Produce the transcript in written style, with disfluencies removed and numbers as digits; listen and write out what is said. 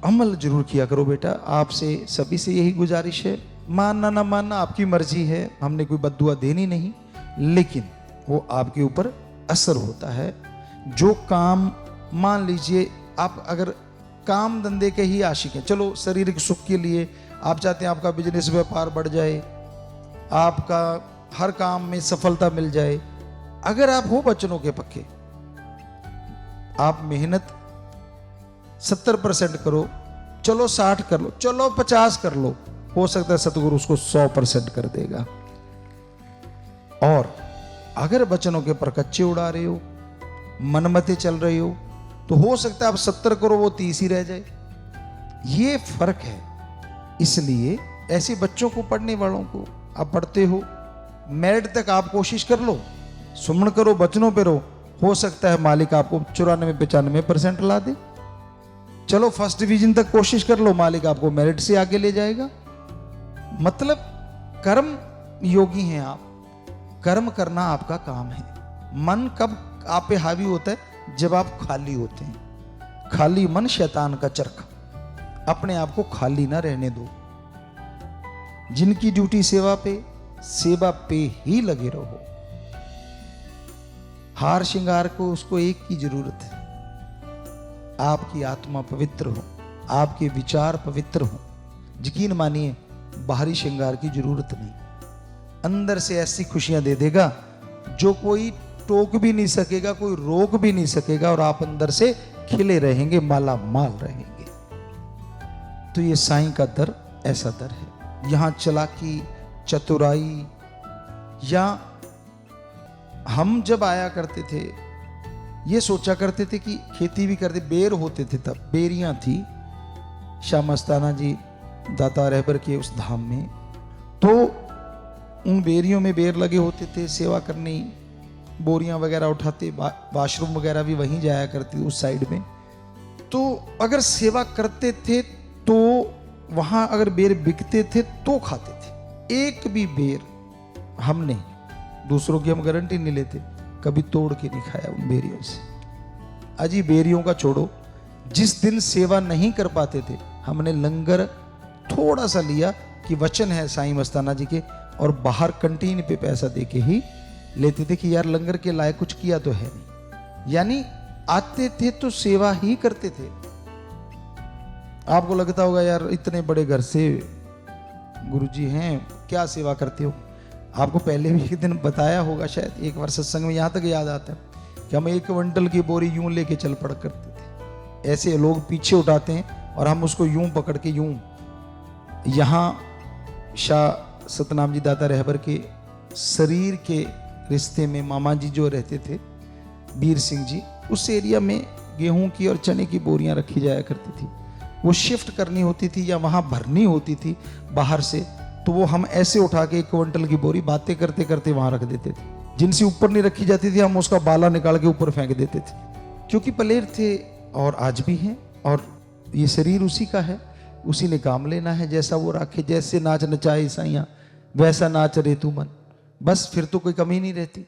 अमल जरूर किया करो बेटा। आपसे सभी से यही गुजारिश है। मानना ना मानना आपकी मर्जी है, हमने कोई बद्दुआ देनी नहीं, लेकिन वो आपके ऊपर असर होता है। जो काम, मान लीजिए आप अगर काम धंधे के ही आशिक हैं, चलो शारीरिक सुख के लिए आप चाहते हैं आपका बिजनेस व्यापार बढ़ जाए, आपका हर काम में सफलता मिल जाए, अगर आप हो वचनों के पक्के, आप मेहनत 70% करो, चलो 60 कर लो, चलो 50 कर लो, हो सकता है सतगुरु उसको 100% कर देगा। और अगर वचनों के पर कच्चे उड़ा रहे हो, मनमते चल रहे हो, तो हो सकता है आप 70 करो वो 30 ही रह जाए। ये फर्क है। इसलिए ऐसे बच्चों को, पढ़ने वालों को, आप पढ़ते हो, मेरिट तक आप कोशिश कर लो, सुमन करो, वचनों पे रहो, हो सकता है मालिक आपको 94-95% ला दे। चलो फर्स्ट डिवीजन तक कोशिश कर लो, मालिक आपको मेरिट से आगे ले जाएगा। मतलब कर्म योगी हैं आप, कर्म करना आपका काम है। मन कब आप पे हावी होता है? जब आप खाली होते हैं। खाली मन शैतान का चरखा, अपने आप को खाली ना रहने दो। जिनकी ड्यूटी सेवा पे ही लगे रहो। हार श्रृंगार को उसको एक की जरूरत है, आपकी आत्मा पवित्र हो, आपके विचार पवित्र हो। यकीन मानिए बाहरी श्रृंगार की जरूरत नहीं, अंदर से ऐसी खुशियां दे देगा जो कोई टोक भी नहीं सकेगा, कोई रोक भी नहीं सकेगा, और आप अंदर से खिले रहेंगे, माला माल रहेंगे। तो ये साईं का दर ऐसा दर है। यहां चालाकी, चतुराई, या हम जब आया करते थे ये सोचा करते थे कि खेती भी करते, बेर होते थे, तब बेरियां थी शाह मस्ताना जी दाता रहबर के उस धाम में, तो उन बेरियों में बेर लगे होते थे, सेवा करनी, बोरियां वगैरह उठाते, वाशरूम वगैरह भी वहीं जाया करती उस साइड में। तो अगर सेवा करते थे तो वहां अगर बेर बिकते थे तो खाते थे। एक भी बेर हमने, दूसरों की हम गारंटी नहीं लेते, कभी तोड़ के नहीं खाया उन बेरियों से। अजी बेरियों का छोड़ो, जिस दिन सेवा नहीं कर पाते थे हमने लंगर थोड़ा सा लिया कि वचन है साईं मस्ताना जी के, और बाहर कंटीन पे पैसा दे के ही लेते थे कि यार लंगर के लायक कुछ किया तो है नहीं। यानी आते थे तो सेवा ही करते थे। आपको लगता होगा यार इतने बड़े घर से गुरुजी हैं, क्या सेवा करते हो। आपको पहले भी एक दिन बताया होगा शायद, एक बार सत्संग में, यहाँ तक याद आता है कि हम 1 क्विंटल की बोरी यूं लेके चल पड़ करते थे। ऐसे लोग पीछे उठाते हैं और हम उसको यूं पकड़ के यूं। यहाँ शाह सतनाम जी दाता रहबर के शरीर के रिश्ते में मामा जी जो रहते थे, बीर सिंह जी, उस एरिया में गेहूं की और चने की बोरियां रखी जाया करती थी। वो शिफ्ट करनी होती थी या वहां भरनी होती थी बाहर से, तो वो हम ऐसे उठा के 1 क्विंटल की बोरी बातें करते करते वहां रख देते थे। जिनसे ऊपर नहीं रखी जाती थी हम उसका बाला निकाल के ऊपर फेंक देते थे, क्योंकि पलेर थे और आज भी हैं, और ये शरीर उसी का है, उसी ने काम लेना है। जैसा वो राखे, जैसे नाच नचाए साइयां वैसा नाच रे तू मन, बस फिर तो कोई कमी नहीं रहती।